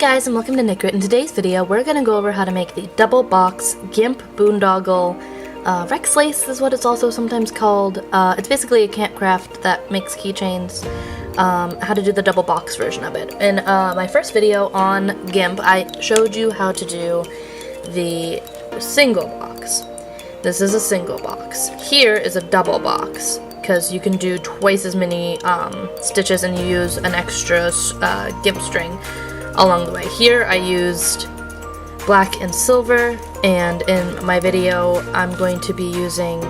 guys, and welcome to Nickrit. In today's video, we're going to go over how to make the double box GIMP Boondoggle Rex Lace is what it's also sometimes called. It's basically a camp craft that makes keychains. How to do the double box version of it. In my first video on GIMP, I showed you how to do the single box. This is a single box. Here is a double box, because you can do twice as many stitches and you use an extra GIMP string along the way. Here I used black and silver, and in my video I'm going to be using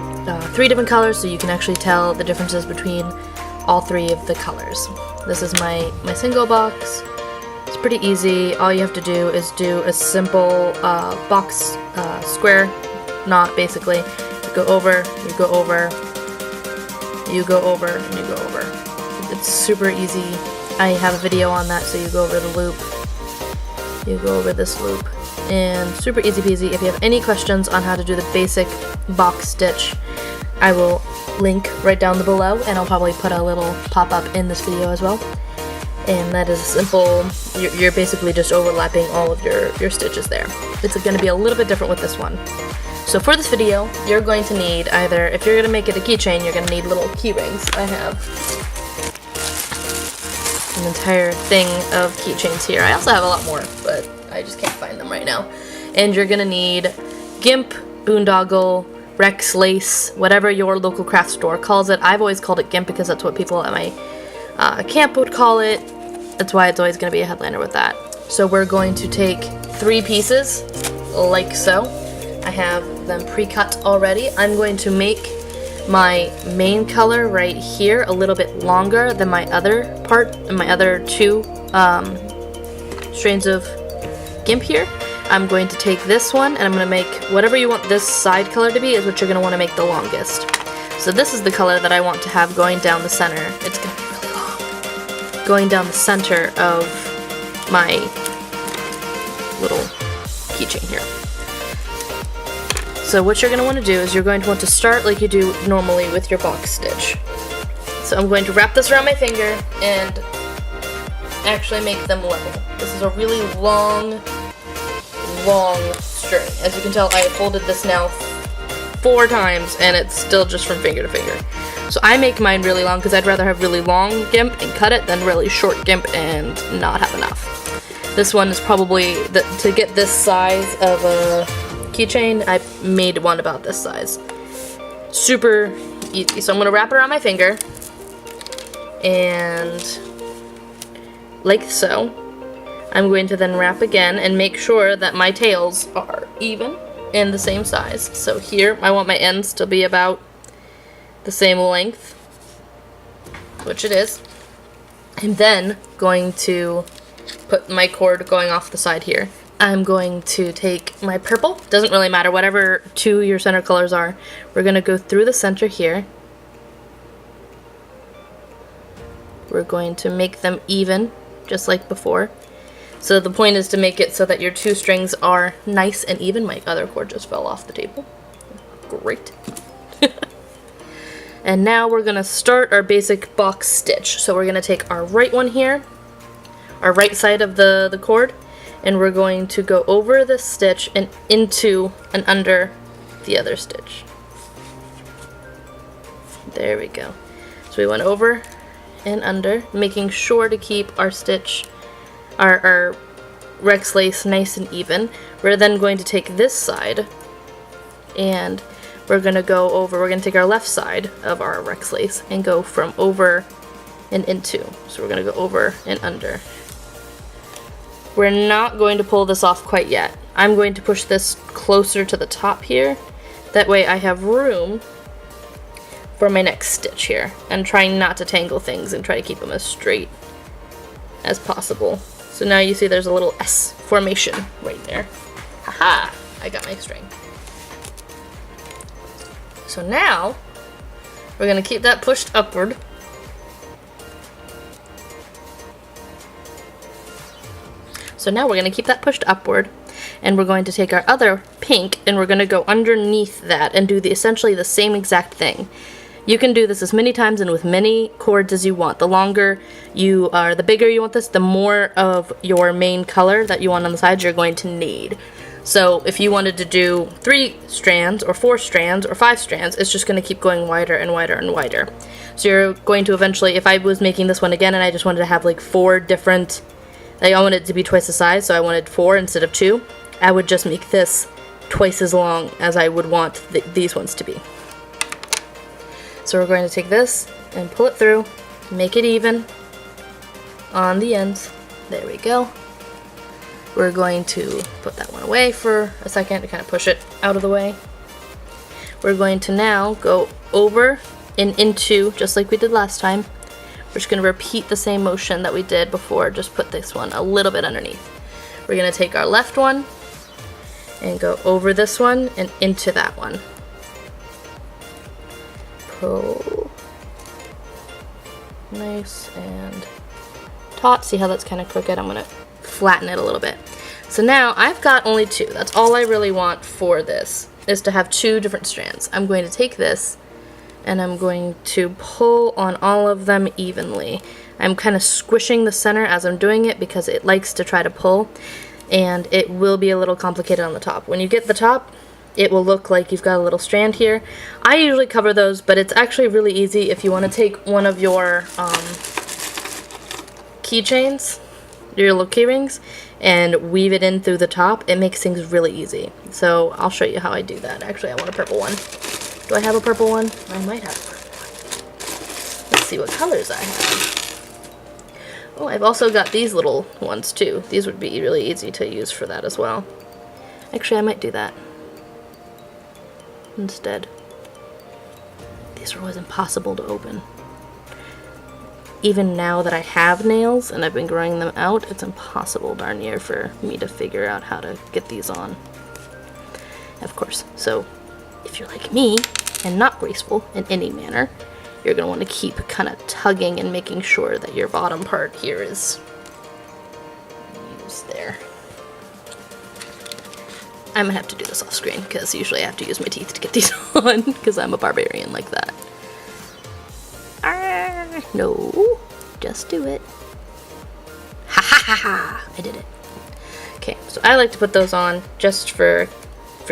3 different colors so you can actually tell the differences between all 3 of the colors. This is my single box. It's pretty easy. All you have to do is do a simple box square knot, basically. You go over, you go over, you go over, and you go over. It's super easy. I have a video on that, so you go over the loop, you go over this loop, and super easy peasy. If you have any questions on how to do the basic box stitch, I will link right down below, and I'll probably put a little pop-up in this video as well. And that is simple. You're basically just overlapping all of your stitches there. It's going to be a little bit different with this one. So for this video, you're going to need either, if you're going to make it a keychain, you're going to need little key rings. I have an entire thing of keychains here. I also have a lot more, but I just can't find them right now. And you're going to need GIMP, Boondoggle, Rex Lace, whatever your local craft store calls it. I've always called it GIMP because that's what people at my camp would call it. That's why it's always going to be a headliner with that. So we're going to take 3 pieces, like so. I have them pre-cut already. I'm going to make my main color right here a little bit longer than my other part, and my other 2 strands of GIMP here. I'm going to take this one, and I'm going to make whatever you want this side color to be is what you're going to want to make the longest. So this is the color that I want to have going down the center. It's going to be really long. Going down the center of my little keychain here. So what you're going to want to do is you're going to want to start like you do normally with your box stitch. So I'm going to wrap this around my finger and actually make them level. This is a really long string. As you can tell, I have folded this now 4 times and it's still just from finger to finger. So I make mine really long because I'd rather have really long GIMP and cut it than really short GIMP and not have enough. This one is probably, to get this size of a keychain, I made one about this size. Super easy. So I'm going to wrap it around my finger and like so. I'm going to then wrap again and make sure that my tails are even and the same size. So here I want my ends to be about the same length, which it is. I'm then going to put my cord going off the side here. I'm going to take my purple, doesn't really matter, whatever 2 your center colors are. We're going to go through the center here. We're going to make them even, just like before. So the point is to make it so that your 2 strings are nice and even. My other cord just fell off the table. Great. And now we're going to start our basic box stitch. So we're going to take our right one here, our right side of the cord, and we're going to go over this stitch and into and under the other stitch. There we go. So we went over and under, making sure to keep our stitch, our Rex Lace nice and even. We're then going to take this side and we're going to go over, we're going to take our left side of our Rex Lace and go from over and into. So we're going to go over and under. We're not going to pull this off quite yet. I'm going to push this closer to the top here. That way I have room for my next stitch here. And trying not to tangle things and try to keep them as straight as possible. So now you see there's a little S formation right there. Haha! I got my string. So now we're going to keep that pushed upward. So now we're going to keep that pushed upward, and we're going to take our other pink and we're going to go underneath that and do essentially the same exact thing. You can do this as many times and with many cords as you want. The longer you are, the bigger you want this, the more of your main color that you want on the sides you're going to need. So if you wanted to do 3 strands or 4 strands or 5 strands, it's just going to keep going wider and wider and wider. So you're going to eventually, if I was making this one again and I just wanted to have like 4 different, like I wanted it to be twice the size, so I wanted 4 instead of 2, I would just make this twice as long as I would want these ones to be. So we're going to take this and pull it through, make it even on the ends. There we go. We're going to put that one away for a second to kind of push it out of the way. We're going to now go over and into, just like we did last time. We're just going to repeat the same motion that we did before, just put this one a little bit underneath. We're going to take our left one and go over this one and into that one. Pull. Nice and taut. See how that's kind of crooked? I'm going to flatten it a little bit. So now I've got only 2. That's all I really want for this, is to have 2 different strands. I'm going to take this and I'm going to pull on all of them evenly. I'm kind of squishing the center as I'm doing it because it likes to try to pull, and it will be a little complicated on the top. When you get the top, it will look like you've got a little strand here. I usually cover those, but it's actually really easy if you want to take one of your keychains, your little key rings, and weave it in through the top. It makes things really easy. So I'll show you how I do that. Actually, I want a purple one. Do I have a purple one? I might have a purple one. Let's see what colors I have. Oh, I've also got these little ones too. These would be really easy to use for that as well. Actually, I might do that instead. These are always impossible to open. Even now that I have nails and I've been growing them out, it's impossible darn near for me to figure out how to get these on. Of course, so if you're like me and not graceful in any manner, you're going to want to keep kind of tugging and making sure that your bottom part here is used there. I'm going to have to do this off screen because usually I have to use my teeth to get these on because I'm a barbarian like that. No, just do it. Ha ha ha ha! I did it. Okay, so I like to put those on just for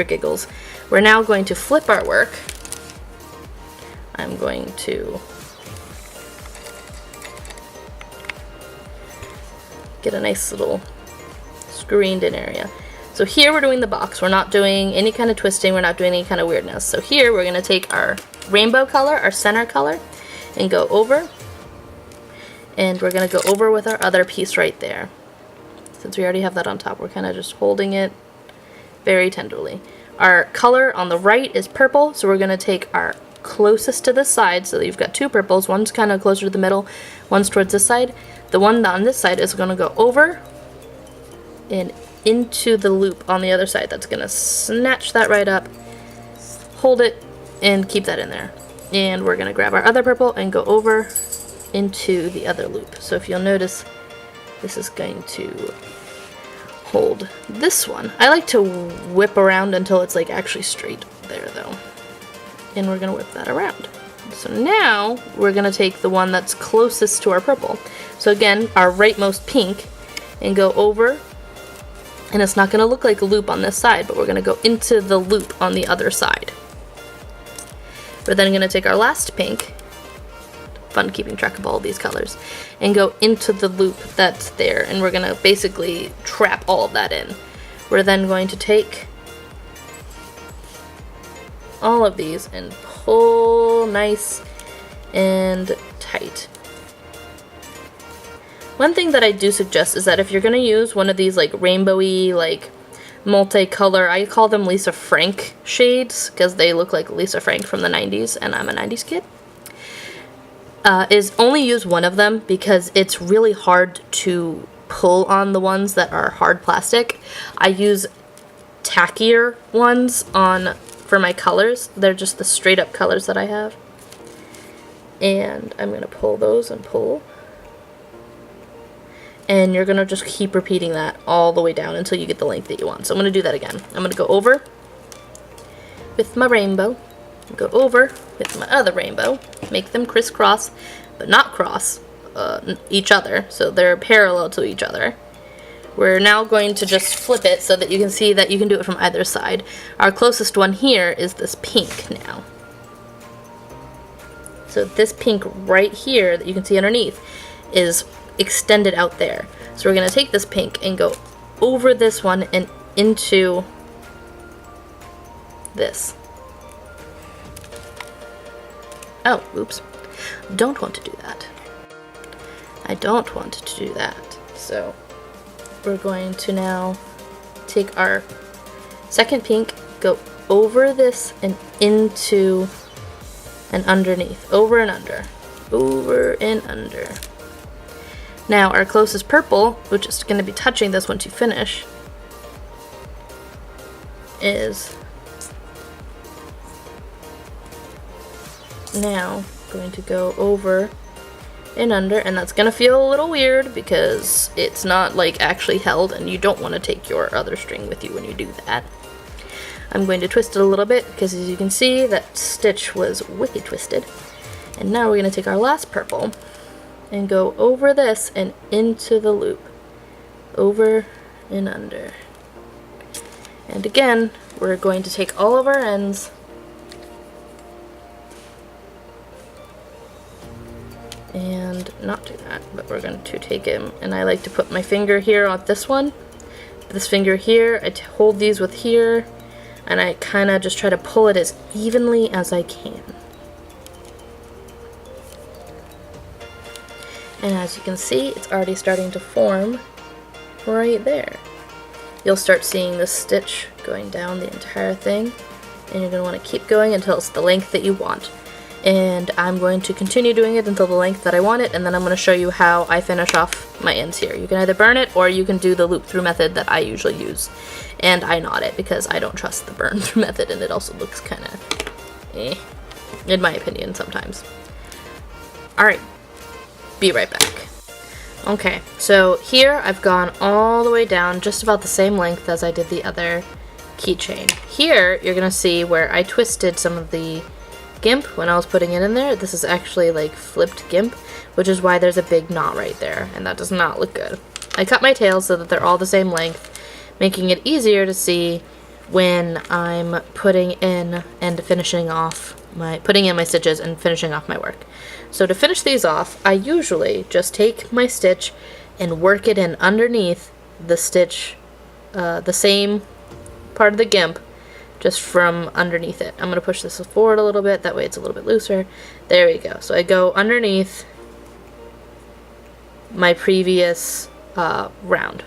giggles. We're now going to flip our work. I'm going to get a nice little screened in area. So here we're doing the box. We're not doing any kind of twisting. We're not doing any kind of weirdness. So here we're going to take our rainbow color, our center color, and go over. And we're going to go over with our other piece right there. Since we already have that on top, we're kind of just holding it very tenderly. Our color on the right is purple, so we're going to take our closest to this side, so that you've got 2 purples. One's kind of closer to the middle, one's towards this side. The one on this side is going to go over and into the loop on the other side. That's going to snatch that right up, hold it, and keep that in there. And we're going to grab our other purple and go over into the other loop. So if you'll notice, this is going to hold this one. I like to whip around until it's like actually straight there though. And we're going to whip that around. So now we're going to take the one that's closest to our purple. So again, our rightmost pink, and go over, and it's not going to look like a loop on this side, but we're going to go into the loop on the other side. We're then going to take our last pink, fun keeping track of all of these colors, and go into the loop that's there, and we're going to basically trap all of that in. We're then going to take all of these and pull nice and tight. One thing that I do suggest is that if you're going to use one of these like rainbowy, like multicolor, I call them Lisa Frank shades because they look like Lisa Frank from the 90s, and I'm a 90s kid, is only use one of them because it's really hard to pull on the ones that are hard plastic. I use tackier ones on for my colors. They're just the straight up colors that I have. And I'm going to pull those and pull. And you're going to just keep repeating that all the way down until you get the length that you want. So I'm going to do that again. I'm going to go over with my rainbow go over with my other rainbow, make them crisscross, but not cross each other, so they're parallel to each other. We're now going to just flip it so that you can see that you can do it from either side. Our closest one here is this pink now. So this pink right here that you can see underneath is extended out there. So we're going to take this pink and go over this one and into this. Oh, oops. Don't want to do that. I don't want to do that. So we're going to now take our second pink, go over this and into and underneath, over and under, over and under. Now our closest purple, which is going to be touching this once you finish, is now going to go over and under, and that's gonna feel a little weird because it's not like actually held, and you don't want to take your other string with you when you do that. I'm going to twist it a little bit because, as you can see, that stitch was wicked twisted. And now we're going to take our last purple and go over this and into the loop, over and under. And again, we're going to take all of our ends and not do that, but we're going to take him, and I like to put my finger here on this one, this finger here, I hold these with here, and I kind of just try to pull it as evenly as I can. And as you can see, it's already starting to form right there. You'll start seeing this stitch going down the entire thing, and you're going to want to keep going until it's the length that you want. And I'm going to continue doing it until the length that I want it, and then I'm going to show you how I finish off my ends here. You can either burn it, or you can do the loop through method that I usually use. And I knot it because I don't trust the burn through method, and it also looks kind of in my opinion sometimes. Alright, be right back. Okay, so here I've gone all the way down just about the same length as I did the other keychain. Here you're going to see where I twisted some of the GIMP when I was putting it in there. This is actually like flipped GIMP, which is why there's a big knot right there, and that does not look good. I cut my tails so that they're all the same length, making it easier to see when I'm putting in and finishing off putting in my stitches and finishing off my work. So to finish these off, I usually just take my stitch and work it in underneath the stitch, the same part of the GIMP, just from underneath it. I'm going to push this forward a little bit, that way it's a little bit looser. There we go. So I go underneath my previous round.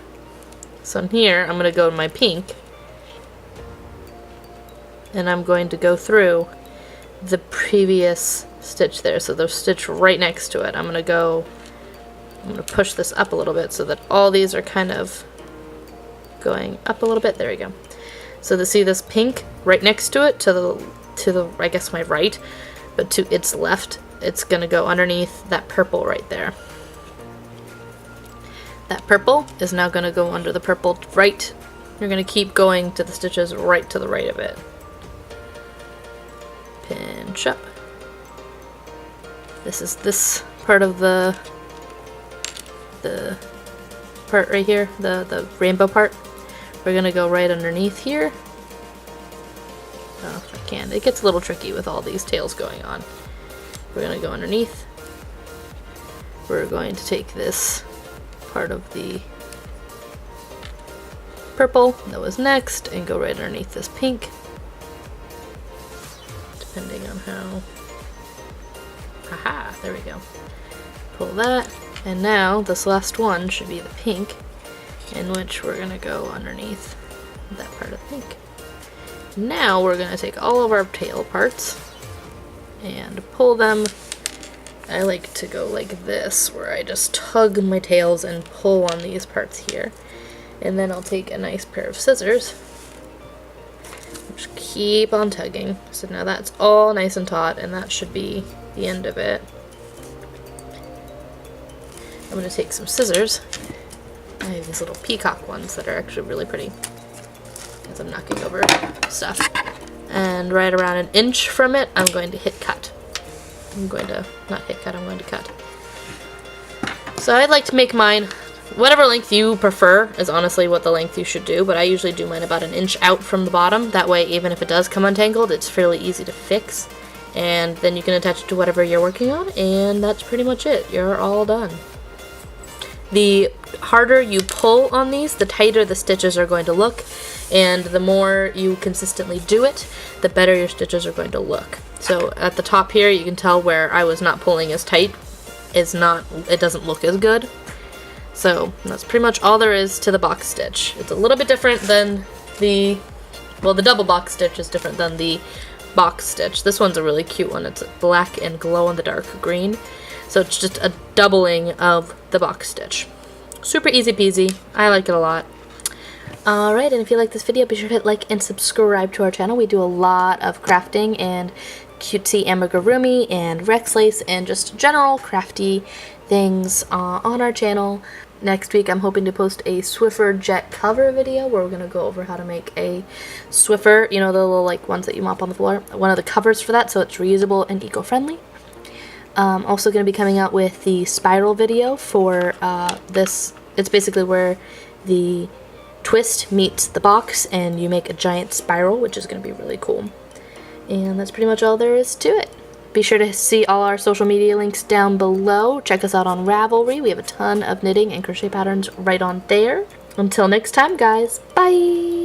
So in here, I'm going to go in my pink, and I'm going to go through the previous stitch there. So the stitch right next to it. I'm going to push this up a little bit so that all these are kind of going up a little bit. There we go. So to see this pink right next to it, to the I guess my right, but to its left, it's gonna go underneath that purple right there. That purple is now gonna go under the purple right. You're gonna keep going to the stitches right to the right of it. Pinch up. This is this part of the part right here, the rainbow part. We're gonna go right underneath here. Oh, if I can. It gets a little tricky with all these tails going on. We're gonna go underneath. We're going to take this part of the purple that was next and go right underneath this pink. Depending on how. Haha, there we go. Pull that. And now this last one should be the pink, in which we're gonna go underneath that part of pink. Now we're gonna take all of our tail parts and pull them. I like to go like this, where I just tug my tails and pull on these parts here. And then I'll take a nice pair of scissors. Just keep on tugging. So now that's all nice and taut, and that should be the end of it. I'm gonna take some scissors. I have these little peacock ones that are actually really pretty, as I'm knocking over stuff. and right around 1 inch from it, I'm going to hit cut. I'm going to, not hit cut, I'm going to cut. So I'd like to make mine, whatever length you prefer is honestly what the length you should do, but I usually do mine about 1 inch out from the bottom. That way, even if it does come untangled, it's fairly easy to fix. And then you can attach it to whatever you're working on, and that's pretty much it. You're all done. The harder you pull on these, the tighter the stitches are going to look, and the more you consistently do it, the better your stitches are going to look. So at the top here, you can tell where I was not pulling as tight, it doesn't look as good. So that's pretty much all there is to the box stitch. It's a little bit different than the double box stitch is different than the box stitch. This one's a really cute one. It's black and glow in the dark green. So it's just a doubling of the box stitch. Super easy peasy. I like it a lot. Alright, and if you like this video, be sure to hit like and subscribe to our channel. We do a lot of crafting and cutesy amigurumi and Rex lace and just general crafty things on our channel. Next week I'm hoping to post a Swiffer jet cover video where we're going to go over how to make a Swiffer, you know, the little like ones that you mop on the floor, one of the covers for that so it's reusable and eco-friendly. Also going to be coming out with the spiral video for this. It's basically where the twist meets the box and you make a giant spiral, which is going to be really cool. And that's pretty much all there is to it. Be sure to see all our social media links down below. Check us out on Ravelry. We have a ton of knitting and crochet patterns right on there. Until next time, guys. Bye!